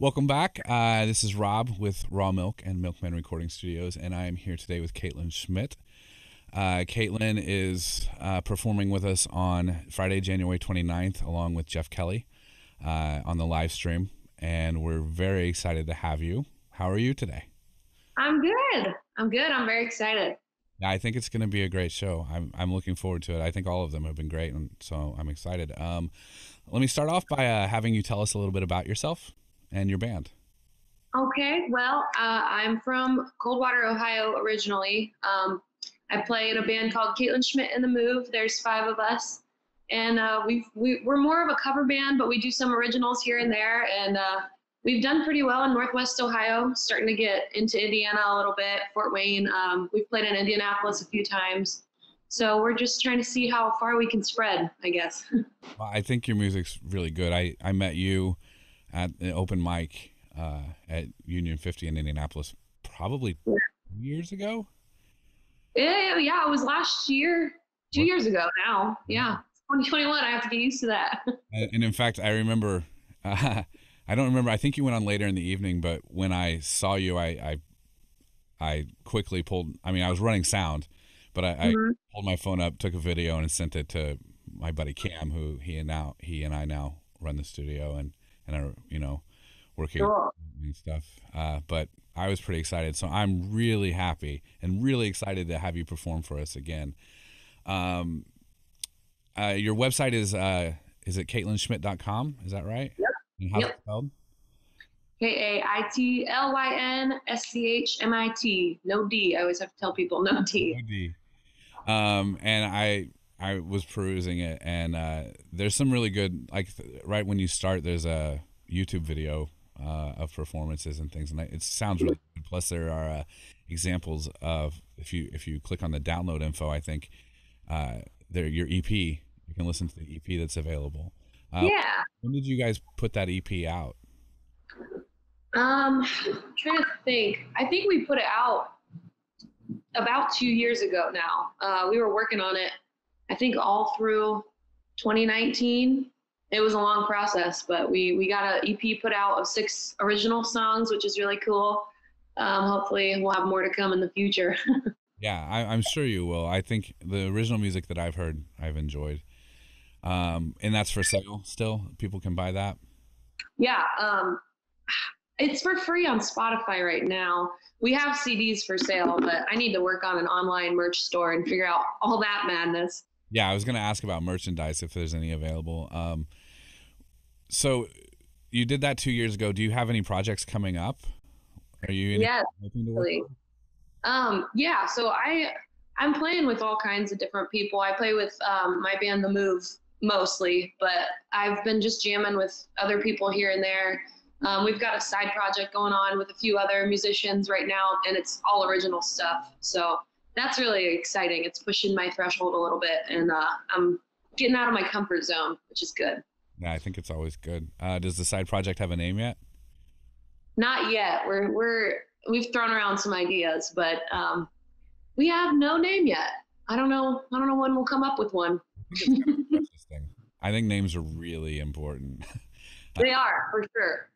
Welcome back. This is Rob with Raw Milk and Milkman Recording Studios, and I am here today with Kaitlyn Schmit. Kaitlyn is performing with us on Friday, January 29th, along with Jeff Kelly on the live stream, and we're very excited to have you. How are you today? I'm good. I'm good. I'm very excited. Yeah, I think it's going to be a great show. I'm looking forward to it. I think all of them have been great, and so I'm excited. Let me start off by having you tell us a little bit about yourself and your band. Okay, well, I'm from Coldwater, Ohio originally. I play in a band called Kaitlyn Schmit and the Move. There's five of us, and we're more of a cover band, but we do some originals here and there. And we've done pretty well in Northwest Ohio. Starting to get into Indiana a little bit, Fort Wayne. We've played in Indianapolis a few times, so we're just trying to see how far we can spread, I guess. Well, I think your music's really good. I met you at the open mic at Union 50 in Indianapolis probably 2 years ago. Yeah, it was last year, two What? years ago now. Yeah. Yeah, 2021. I have to get used to that. And in fact, I remember. I don't remember. I think you went on later in the evening, but when I saw you, I quickly pulled. I mean, I was running sound, but I Mhm. pulled my phone up, took a video, and sent it to my buddy Cam, who he and I now run the studio and are working Cool. and stuff. But I was pretty excited, so I'm really happy and really excited to have you perform for us again. Um, your website is it KaitlynSchmit.com? Is that right? Yep. And how's it Yep. spelled? KAITLYNSCHMIT. No D. I always have to tell people no D. OD. And I was perusing it, and there's some really good right when you start. There's a YouTube video of performances and things, and it sounds really good. Plus, there are examples of if you click on the download info, I think there your EP. You can listen to the EP that's available. Uh, Yeah. when did you guys put that EP out? Trying to think. I think we put it out about 2 years ago now. We were working on it, I think, all through 2019. It was a long process, but we got an EP put out of 6 original songs, which is really cool. Hopefully, we'll have more to come in the future. Yeah, I'm sure you will. I think the original music that I've heard, I've enjoyed. And that's for sale still. People can buy that. Yeah, it's for free on Spotify right now. We have CDs for sale, but I need to work on an online merch store and figure out all that madness. Yeah, I was going to ask about merchandise if there's any available. So you did that 2 years ago. Do you have any projects coming up? Are you Yes, hoping to work really. on? Yeah, so I'm playing with all kinds of different people. I play with my band The Move mostly, but I've been just jamming with other people here and there. We've got a side project going on with a few other musicians right now, and it's all original stuff. So that's really exciting. It's pushing my threshold a little bit, and I'm getting out of my comfort zone, which is good. Yeah, I think it's always good. Does the side project have a name yet? Not yet. We've thrown around some ideas, but we have no name yet. I don't know. I don't know when we'll come up with one. I think it's kind of the closest thing. I think names are really important. They are for sure.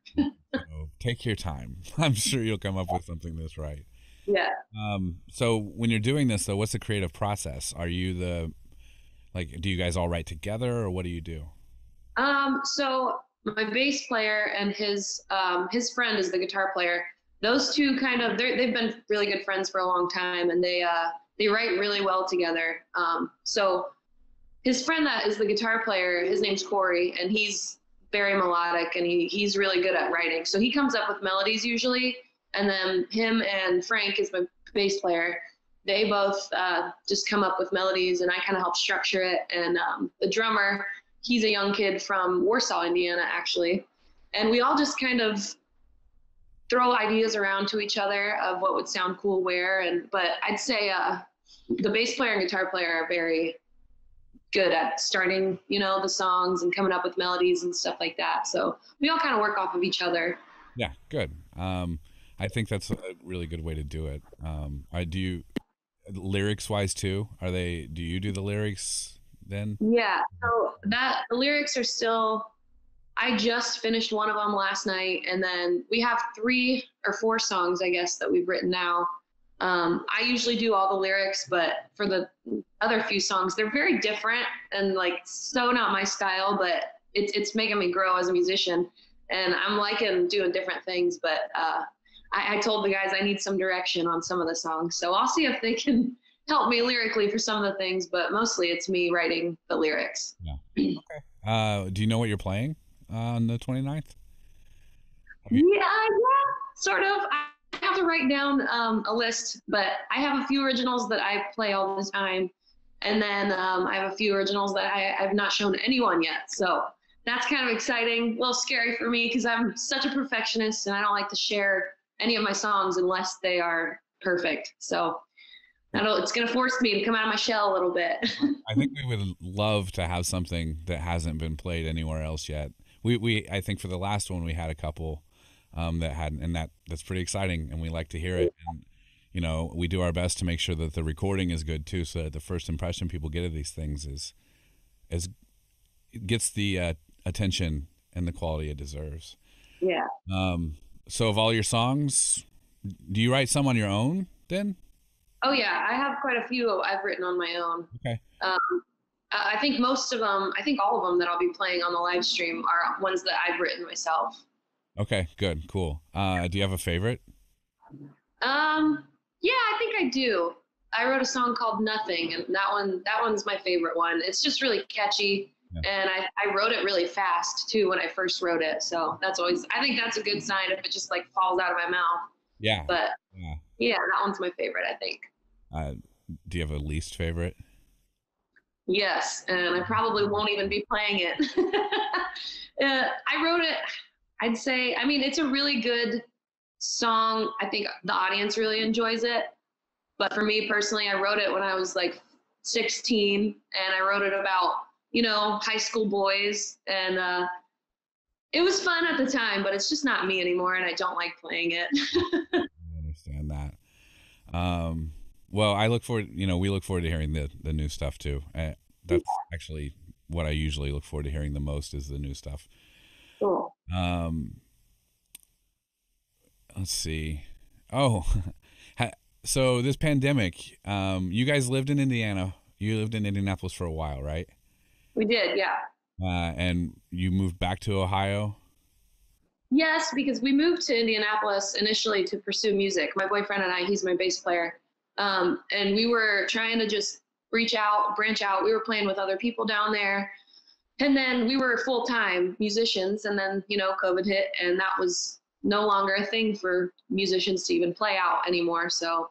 So take your time. I'm sure you'll come up with something that's right. Yeah. So when you're doing this, though, what's the creative process? Are you do you guys all write together, or what do you do? So my bass player and his friend is the guitar player. Those two kind of they've been really good friends for a long time, and they write really well together. So his friend that is the guitar player, his name's Corey, and he's very melodic, and he's really good at writing. So he comes up with melodies usually, and then him and Frank is my bass player. They both just come up with melodies, and I kind of help structure it. And the drummer, he's a young kid from Warsaw, Indiana, actually, and we all just kind of throw ideas around to each other of what would sound cool where. And but I'd say the bass player and guitar player are very good at starting, the songs and coming up with melodies and stuff like that. So we all kind of work off of each other. Yeah, good. I think that's a really good way to do it. I do lyrics wise too. Do you do the lyrics then? Yeah. So that the lyrics are still I just finished one of them last night, and then we have 3 or 4 songs, I guess, that we've written now. I usually do all the lyrics, but for the other few songs, they're very different and like so not my style, but it's making me grow as a musician, and I'm liking doing different things. But I told the guys I need some direction on some of the songs, so I'll see if they can help me lyrically for some of the things, but mostly it's me writing the lyrics. Yeah. Okay. Do you know what you're playing on the 29th? Yeah, sort of. I have to write down a list, but I have a few originals that I play all the time. And then I have a few originals that I've not shown anyone yet. So that's kind of exciting, a little scary for me because I'm such a perfectionist and I don't like to share any of my songs unless they are perfect. So it's going to force me to come out of my shell a little bit. I think we would love to have something that hasn't been played anywhere else yet. I think for the last one we had a couple that hadn't, and that's pretty exciting, and we like to hear it. And you know, we do our best to make sure that the recording is good too, so that the first impression people get of these things is gets the attention and the quality it deserves. Yeah. So of all your songs, do you write some on your own then? Oh yeah, I have quite a few I've written on my own. Okay. I think most of them, I think all of them that I'll be playing on the live stream are ones that I've written myself. Okay, good, cool. Do you have a favorite? Yeah, I think I do. I wrote a song called Nothing, and that one's my favorite one. It's just really catchy. Yeah. And I wrote it really fast too when I first wrote it. So I think that's a good sign if it just like falls out of my mouth. Yeah. But yeah, that one's my favorite, I think. Do you have a least favorite? Yes, and I probably won't even be playing it. I wrote it, I'd say, I mean, it's a really good song. I think the audience really enjoys it. But for me personally, I wrote it when I was like 16, and I wrote it about, high school boys. And it was fun at the time, but it's just not me anymore, and I don't like playing it. I understand that. Well, we look forward to hearing the new stuff too. That's actually what I usually look forward to hearing the most is the new stuff. Cool. Let's see. Oh, so this pandemic, you guys lived in Indiana. You lived in Indianapolis for a while, right? We did, yeah. And you moved back to Ohio? Yes, because we moved to Indianapolis initially to pursue music. My boyfriend and I, he's my bass player. And we were trying to just branch out. We were playing with other people down there. And then we were full-time musicians. And then, COVID hit, and that was no longer a thing for musicians to even play out anymore. So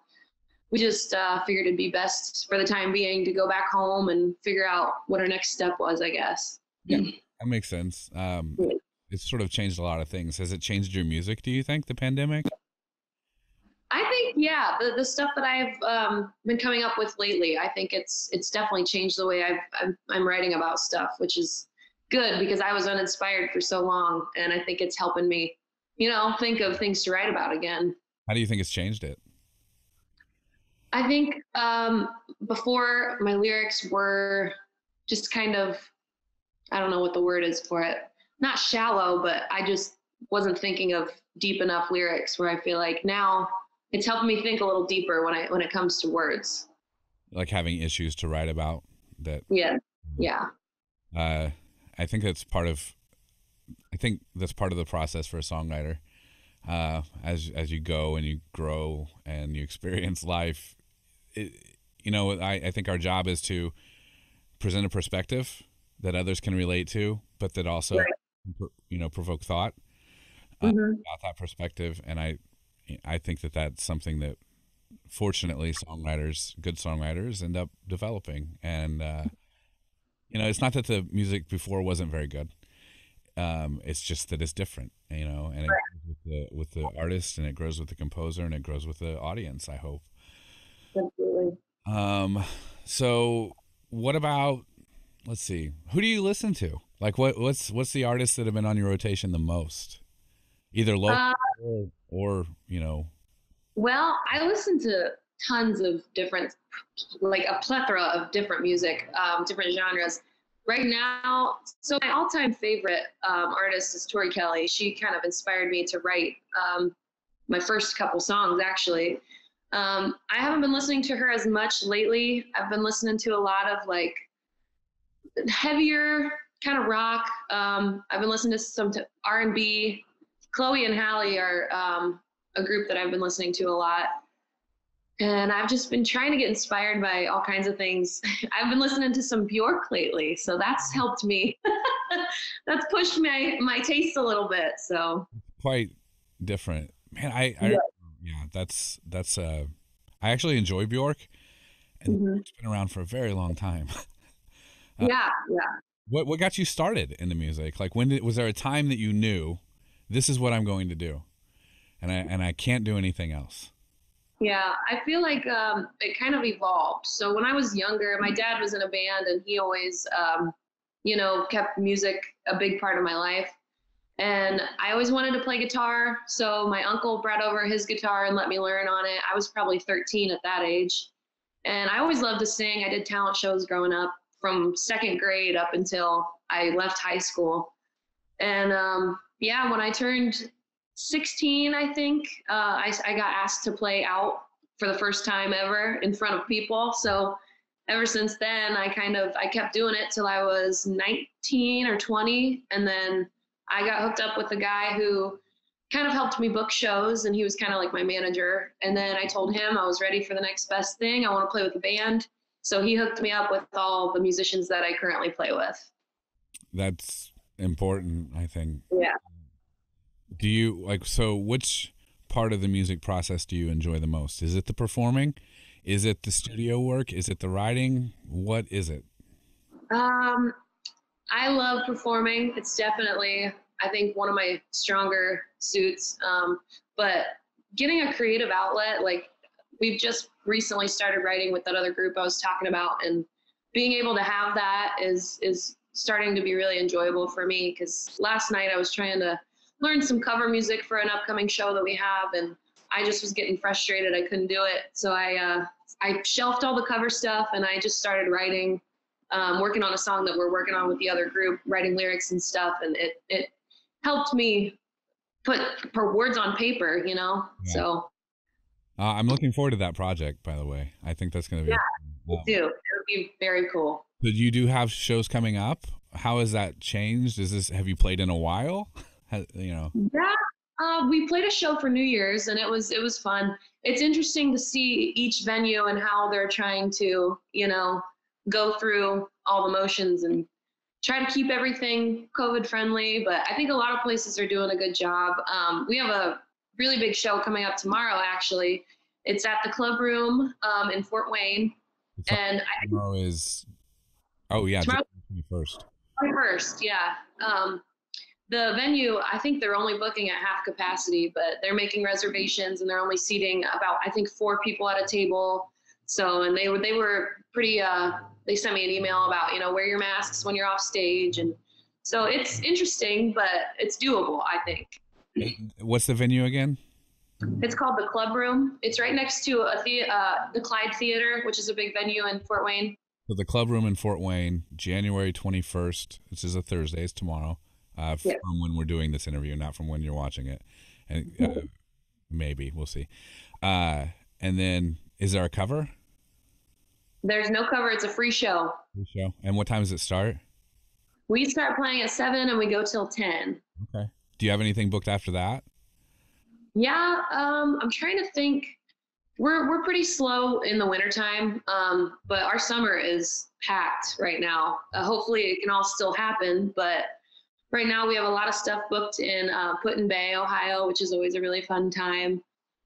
we just figured it'd be best for the time being to go back home and figure out what our next step was, I guess. Yeah, that makes sense. It's sort of changed a lot of things. Has it changed your music, do you think, the pandemic? I think, yeah, the stuff that I've been coming up with lately, I think it's definitely changed the way I'm writing about stuff, which is good because I was uninspired for so long. And I think it's helping me, think of things to write about again. How do you think it's changed it? I think before my lyrics were just kind of, I don't know what the word is for it. Not shallow, but I just wasn't thinking of deep enough lyrics where I feel like now it's helping me think a little deeper when it comes to words. Like having issues to write about that. Yeah. Yeah. I think that's part of the process for a songwriter. As you go and you grow and you experience life, I think our job is to present a perspective that others can relate to, but that also, provoke thought about that perspective. And I think that that's something that fortunately good songwriters end up developing. And, it's not that the music before wasn't very good. It's just that it's different, and it grows with the artist, and it grows with the composer, and it grows with the audience, I hope. Absolutely. So what about, let's see, who do you listen to? Like what's the artists that have been on your rotation the most? Either local or. Well, I listen to tons of different, like a plethora of different music, different genres. right now, so my all-time favorite artist is Tori Kelly. She kind of inspired me to write my first couple songs, actually. I haven't been listening to her as much lately. I've been listening to a lot of like heavier kind of rock. I've been listening to some R&B. Chloe and Hallie are a group that I've been listening to a lot. And I've just been trying to get inspired by all kinds of things. I've been listening to some Bjork lately, so that's helped me. That's pushed my taste a little bit. So Quite different, man. yeah. Yeah, that's I actually enjoy Bjork, and Mhm. it's been around for a very long time. uh, Yeah, yeah. what got you started in the music? Like, was there a time that you knew this is what I'm going to do, and I can't do anything else? Yeah, I feel like it kind of evolved. So when I was younger, my dad was in a band, and he always, kept music a big part of my life. And I always wanted to play guitar. So my uncle brought over his guitar and let me learn on it. I was probably 13 at that age. And I always loved to sing. I did talent shows growing up from second grade up until I left high school. And yeah, when I turned 16, I think, I got asked to play out for the first time ever in front of people. So ever since then, I kept doing it till I was 19 or 20. And then I got hooked up with a guy who kind of helped me book shows, and he was kind of like my manager. And then I told him I was ready for the next best thing. I want to play with a band. So he hooked me up with all the musicians that I currently play with. That's important, I think. Yeah. Do you like, so which part of the music process do you enjoy the most? Is it the performing? Is it the studio work? Is it the writing? What is it? Um, I love performing. It's definitely, I think, one of my stronger suits. But getting a creative outlet, like we've just recently started writing with that other group I was talking about, and being able to have that is starting to be really enjoyable for me. Because last night I was trying to learn some cover music for an upcoming show that we have, and I just was getting frustrated. I couldn't do it, so I shelved all the cover stuff, and I just started writing, working on a song that we're working on with the other group, writing lyrics and stuff, and it helped me put words on paper, Yeah. So I'm looking forward to that project, by the way. I think that's going to yeah, be. me too. It would be very cool. But you do have shows coming up. How has that changed? Have you played in a while? Yeah, we played a show for New Year's, and it was fun. It's interesting to see each venue and how they're trying to, go through all the motions and try to keep everything COVID friendly. But I think a lot of places are doing a good job. We have a really big show coming up tomorrow. Actually, it's at the Club Room in Fort Wayne, and Tomorrow is, oh yeah, tomorrow January 21st. 21st. Yeah. The venue, I think they're only booking at half capacity, but they're making reservations, and they're only seating about, I think, 4 people at a table. So, and they were pretty, they sent me an email about, wear your masks when you're off stage. And so it's interesting, but it's doable, I think. What's the venue again? It's called the Club Room. It's right next to the Clyde Theater, which is a big venue in Fort Wayne. So the Club Room in Fort Wayne, January 21st. This is a Thursday. It's tomorrow. From when we're doing this interview, not from when you're watching it. And maybe we'll see. And then, is there a cover? There's no cover. It's a free show. Free show. And what time does it start? We start playing at 7 and we go till 10. Okay. Do you have anything booked after that? Yeah, I'm trying to think. We're pretty slow in the wintertime, but our summer is packed right now. Hopefully it can all still happen, but right now we have a lot of stuff booked in Put-in-Bay, Ohio, which is always a really fun time,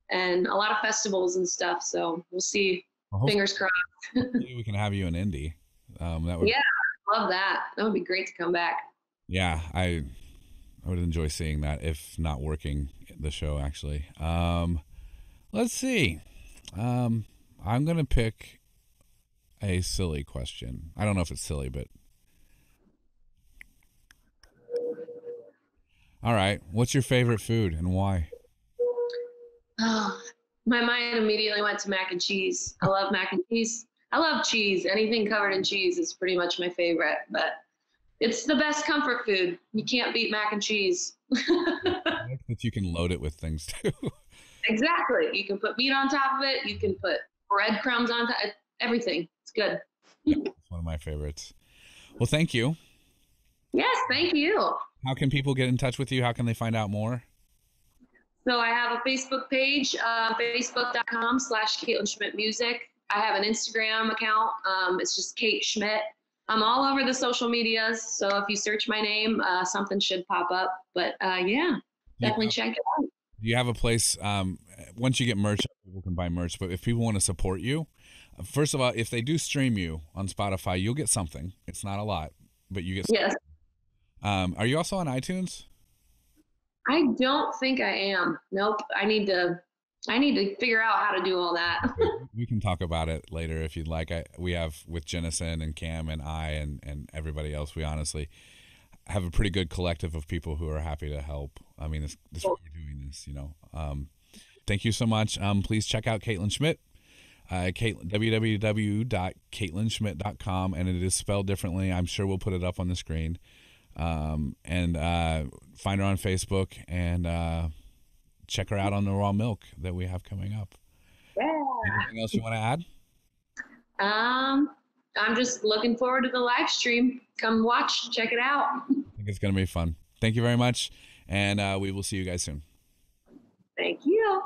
and a lot of festivals and stuff. So we'll see. Well, Fingers crossed. we can have you in Indy. That would, yeah, love that. That would be great to come back. Yeah, I would enjoy seeing that, if not working the show, actually. Let's see. I'm going to pick a silly question. I don't know if it's silly, but all right. What's your favorite food and why? Oh, my mind immediately went to mac and cheese. I love mac and cheese. I love cheese. Anything covered in cheese is pretty much my favorite. But It's the best comfort food. You can't beat mac and cheese. I like that you can load it with things too. Exactly. You can put meat on top of it. You can put breadcrumbs on top. Everything. It's good. Yeah, it's one of my favorites. Well, thank you. Yes, thank you. How can people get in touch with you? How can they find out more? So I have a Facebook page, facebook.com/Kaitlyn Schmit Music. I have an Instagram account. It's just Kate Schmit. I'm all over the social medias. So if you search my name, something should pop up. But yeah, definitely check it out. Do you have a place, once you get merch, people can buy merch, but if people want to support you, first of all, if they do stream you on Spotify, you'll get something. It's not a lot, but you get something. Yes. Are you also on iTunes? I don't think I am. Nope. I need to figure out how to do all that. We can talk about it later if you'd like. We have with Jennison and Cam and and everybody else, we honestly have a pretty good collective of people who are happy to help. I mean, this is why we're doing this, you know. Thank you so much. Please check out Kaitlyn Schmit, www.kaitlynschmit.com, and it is spelled differently. I'm sure we'll put it up on the screen. And find her on Facebook and check her out on the raw milk that we have coming up. Yeah. Anything else you want to add? I'm just looking forward to the live stream. Come watch, check it out. I think it's going to be fun. Thank you very much, and we will see you guys soon. Thank you.